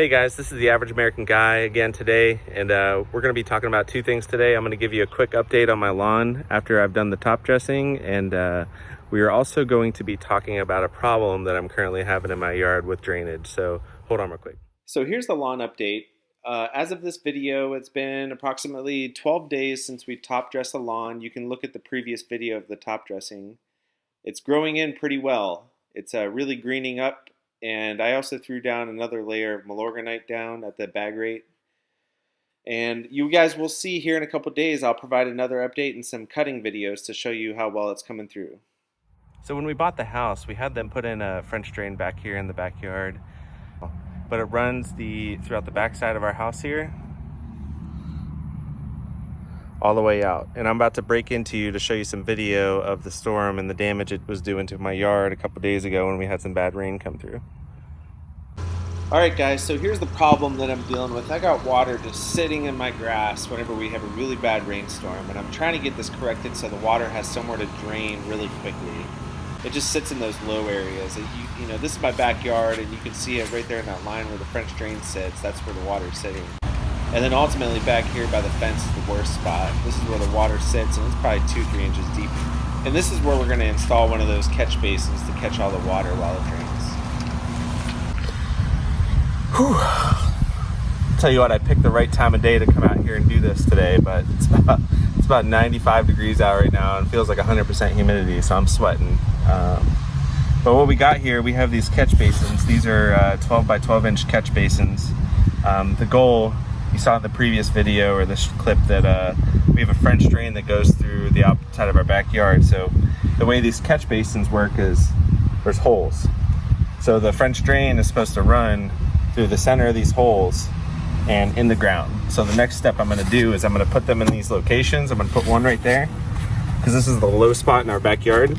Hey guys, this is the Average American Guy again today, and we're going to be talking about two things today. I'm going to give you a quick update on my lawn after I've done the top dressing, and we are also going to be talking about a problem that I'm currently having in my yard with drainage. So hold on real quick. So here's the lawn update. As of this video, it's been approximately 12 days since we top dressed the lawn. You can look at the previous video of the top dressing. It's growing in pretty well. It's really greening up. And I also threw down another layer of Milorganite down at the bag rate. And you guys will see here in a couple days, I'll provide another update and some cutting videos to show you how well it's coming through. So when we bought the house, we had them put in a French drain back here in the backyard. But it runs throughout the backside of our house here, all the way out. And I'm about to break into you to show you some video of the storm and the damage it was doing to my yard a couple days ago when we had some bad rain come through. Alright guys, so here's the problem that I'm dealing with. I got water just sitting in my grass whenever we have a really bad rainstorm, and I'm trying to get this corrected so the water has somewhere to drain really quickly. It just sits in those low areas. You know, this is my backyard, and you can see it right there in that line where the French drain sits. That's where the water's sitting. And then ultimately back here by the fence is the worst spot. This is where the water sits, and it's probably 2-3 inches deep. And this is where we're going to install one of those catch basins to catch all the water while it drains. Whew. Tell you what, I picked the right time of day to come out here and do this today, but it's about 95 degrees out right now and feels like 100% humidity, so I'm sweating. But what we got here, we have these catch basins. These are 12 by 12 inch catch basins. The goal, you saw in the previous video or this clip, that we have a French drain that goes through the outside of our backyard. So the way these catch basins work is there's holes. So the French drain is supposed to run through the center of these holes and in the ground. So the next step I'm going to do is I'm going to put them in these locations. I'm going to put one right there because this is the low spot in our backyard.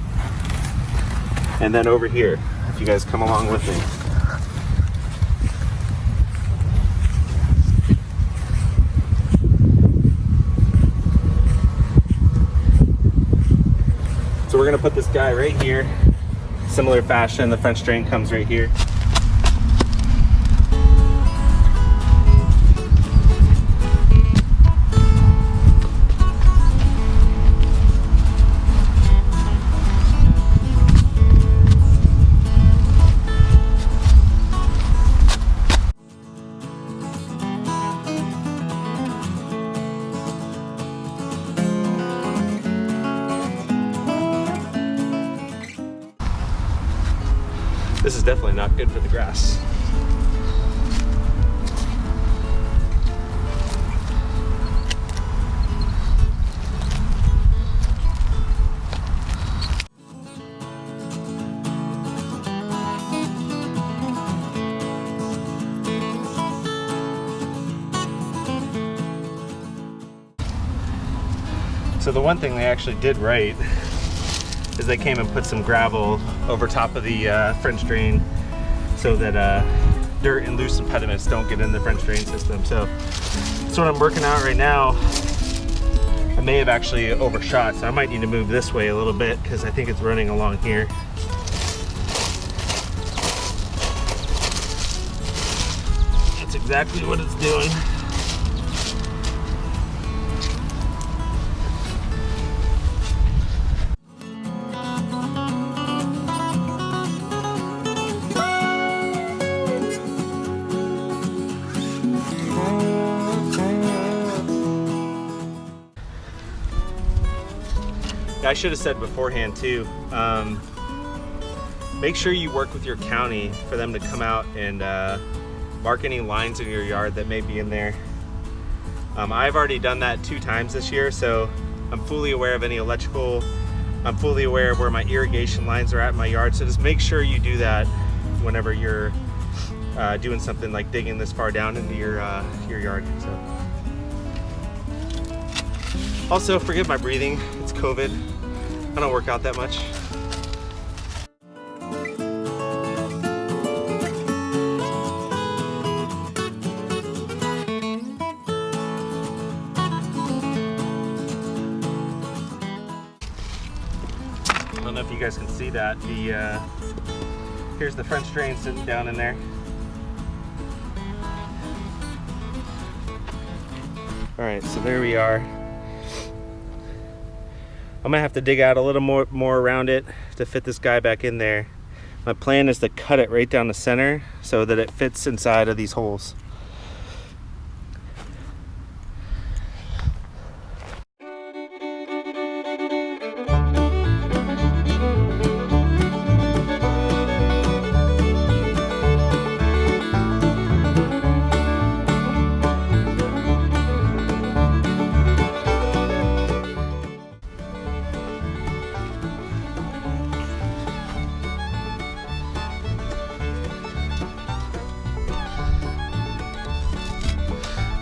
And then over here, if you guys come along with me. So we're gonna put this guy right here. Similar fashion, the French drain comes right here. This is definitely not good for the grass. So the one thing they actually did right is they came and put some gravel over top of the French drain so that dirt and loose impediments don't get in the French drain system. So that's what I'm working out right now. I may have actually overshot, so I might need to move this way a little bit because I think it's running along here. That's exactly what it's doing. I should have said beforehand too, make sure you work with your county for them to come out and mark any lines in your yard that may be in there. I've already done that 2 times this year, so I'm fully aware of any electrical. I'm fully aware of where my irrigation lines are at in my yard, so just make sure you do that whenever you're doing something like digging this far down into your yard. So. Also, forgive my breathing, it's COVID. I don't work out that much. I don't know if you guys can see that. Here's the French drain sitting down in there. All right, so there we are. I'm gonna have to dig out a little more around it to fit this guy back in there. My plan is to cut it right down the center so that it fits inside of these holes.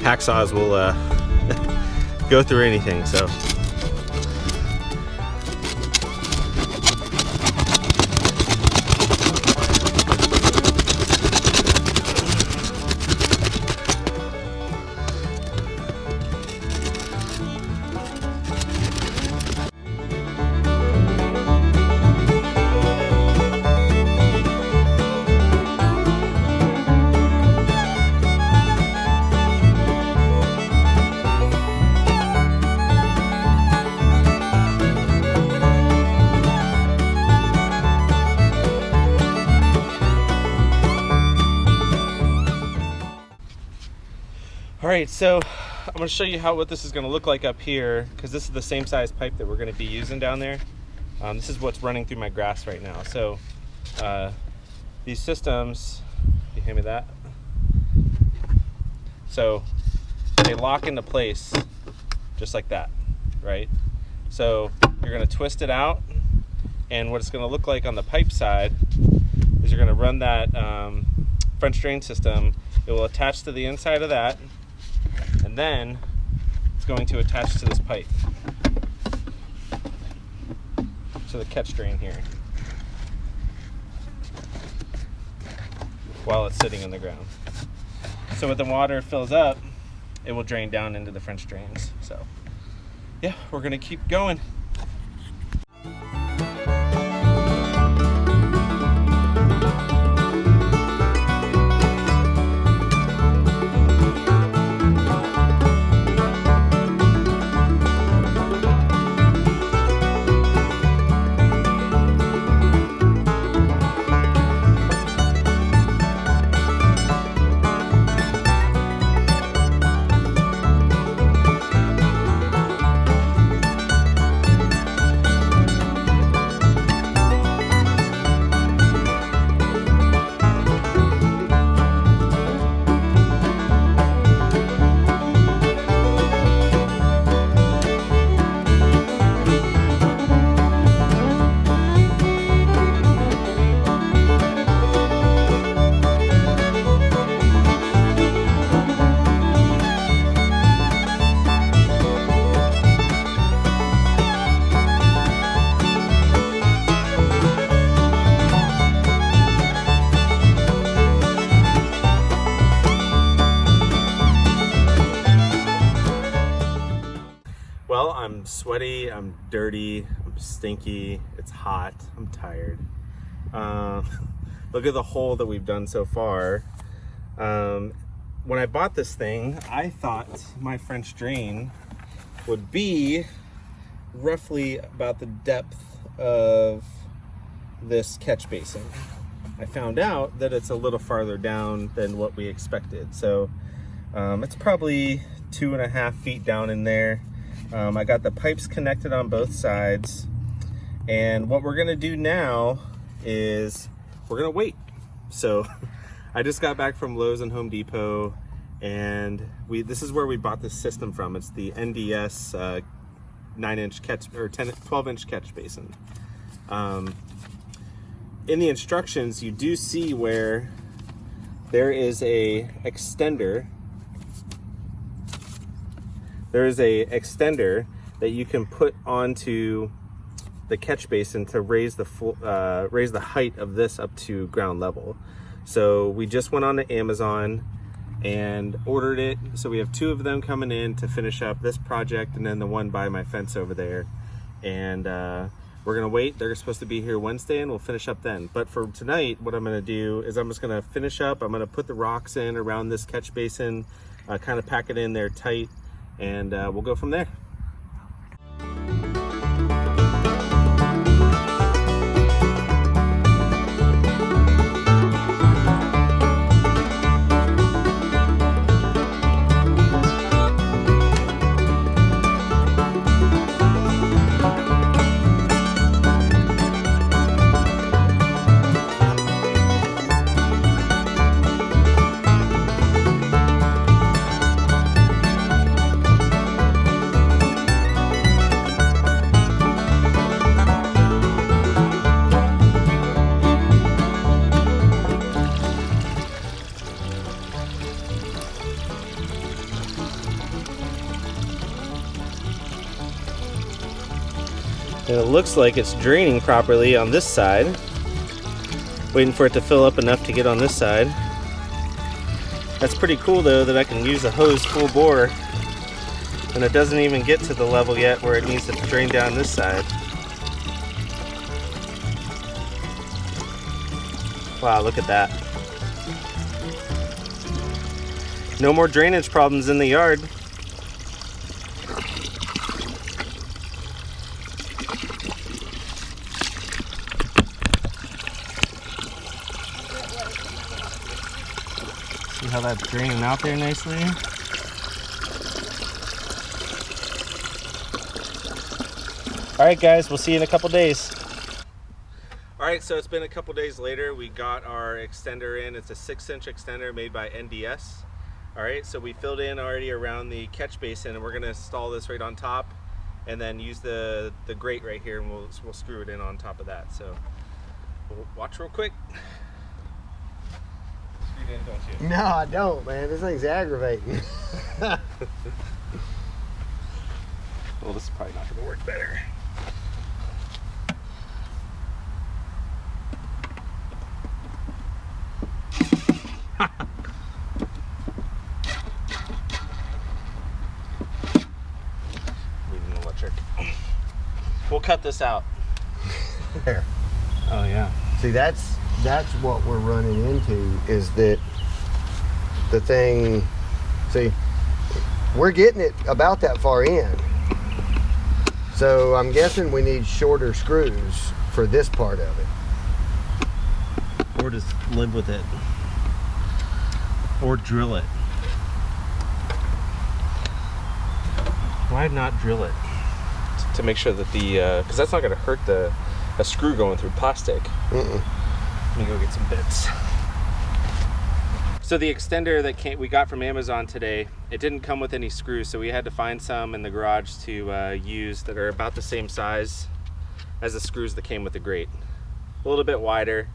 Hacksaws will go through anything, so. All right, so I'm gonna show you what this is gonna look like up here, because this is the same size pipe that we're gonna be using down there. This is what's running through my grass right now. So these systems, you hand me that? So they lock into place just like that, right? So you're gonna twist it out, and what it's gonna look like on the pipe side is you're gonna run that French drain system. It will attach to the inside of that, and then it's going to attach to this pipe, to the catch drain here, while it's sitting in the ground. So when the water fills up, it will drain down into the French drains. So yeah, we're gonna keep going. Well, I'm sweaty, I'm dirty, I'm stinky, it's hot, I'm tired. Look at the hole that we've done so far. When I bought this thing, I thought my French drain would be roughly about the depth of this catch basin. I found out that it's a little farther down than what we expected. So it's probably 2.5 feet down in there. I got the pipes connected on both sides. And what we're gonna do now is we're gonna wait. So I just got back from Lowe's and Home Depot, and this is where we bought this system from. It's the NDS 9-inch catch, or 12-inch catch basin. In the instructions, you do see where there is a extender. There is a extender that you can put onto the catch basin to raise the height of this up to ground level. So we just went on to Amazon and ordered it. So we have 2 of them coming in to finish up this project, and then the one by my fence over there. And we're gonna wait. They're supposed to be here Wednesday, and we'll finish up then. But for tonight, what I'm gonna do is I'm just gonna finish up. I'm gonna put the rocks in around this catch basin, kind of pack it in there tight, and we'll go from there. And it looks like it's draining properly on this side. Waiting for it to fill up enough to get on this side. That's pretty cool though, that I can use the hose full bore and it doesn't even get to the level yet where it needs to drain down this side. Wow, look at that. No more drainage problems in the yard. See how that's draining out there nicely? All right, guys, we'll see you in a couple days. All right, so it's been a couple days later. We got our extender in. It's a 6-inch extender made by NDS. All right, so we filled in already around the catch basin, and we're gonna install this right on top and then use the grate right here, and we'll screw it in on top of that. So we'll watch real quick. Screw it in, don't you? No, I don't, man. This thing's aggravating. Well, this is probably not gonna work better. We'll cut this out. There. Oh yeah. See, that's what we're running into, is that the thing, see, we're getting it about that far in. So I'm guessing we need shorter screws for this part of it. Or just live with it. Or drill it. Why not drill it? To make sure that because that's not going to hurt a screw going through plastic. Let me go get some bits. So the extender that we got from Amazon today, it didn't come with any screws, so we had to find some in the garage to use that are about the same size as the screws that came with the grate. A little bit wider.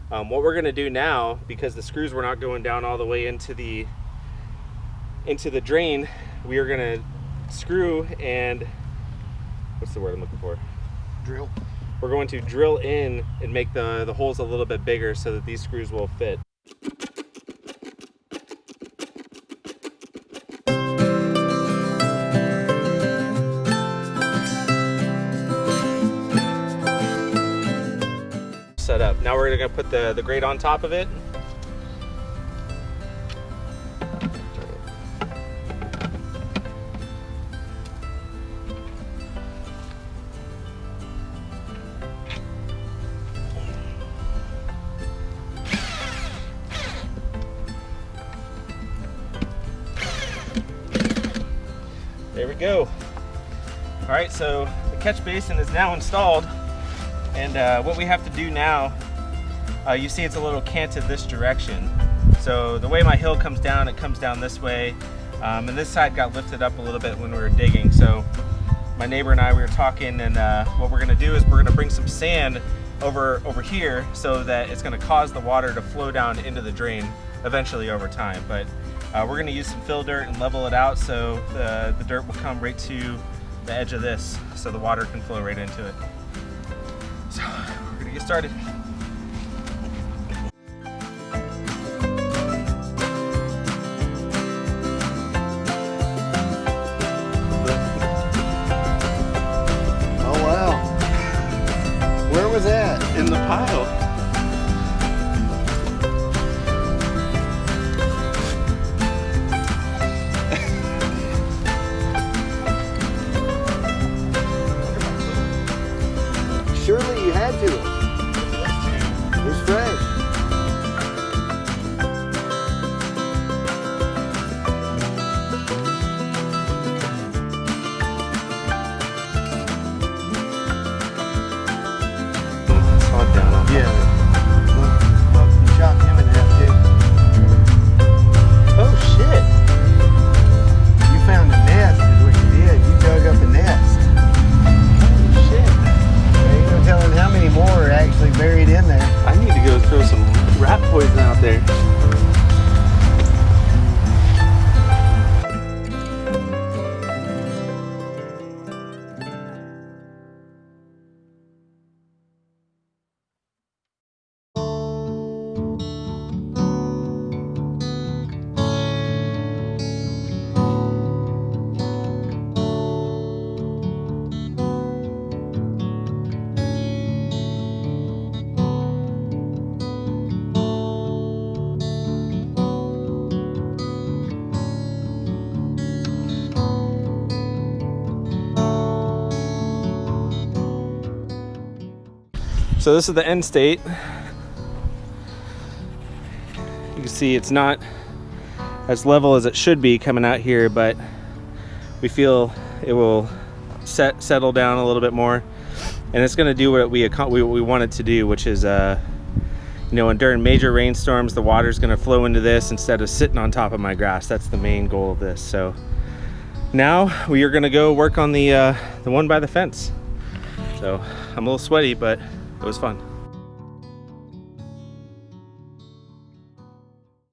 What we're going to do now, because the screws were not going down all the way into the drain, we are going to screw and what's the word I'm looking for? Drill. We're going to drill in and make the holes a little bit bigger so that these screws will fit. Set up. Now we're going to put the grate on top of it. There we go. All right, so the catch basin is now installed, and what we have to do now, you see it's a little canted this direction. So the way my hill comes down, it comes down this way, and this side got lifted up a little bit when we were digging. So my neighbor and I, we were talking, and what we're gonna do is we're gonna bring some sand over here so that it's gonna cause the water to flow down into the drain eventually over time. But we're going to use some fill dirt and level it out so the dirt will come right to the edge of this so the water can flow right into it. So we're going to get started. Oh wow. Where was that? In the pile. Surely you had to. It's fresh. Yeah. Well, you chopped him in half too. Oh shit! You found a nest is what you did. You dug up a nest. Oh shit! There ain't no telling how many more are actually buried in there. I need to go throw some rat poison out there. So this is the end state. You can see it's not as level as it should be coming out here, but we feel it will settle down a little bit more, and it's going to do what we want it to do, which is you know, during major rainstorms the water is going to flow into this instead of sitting on top of my grass. That's the main goal of this. So now we are going to go work on the one by the fence. So I'm a little sweaty, but it was fun.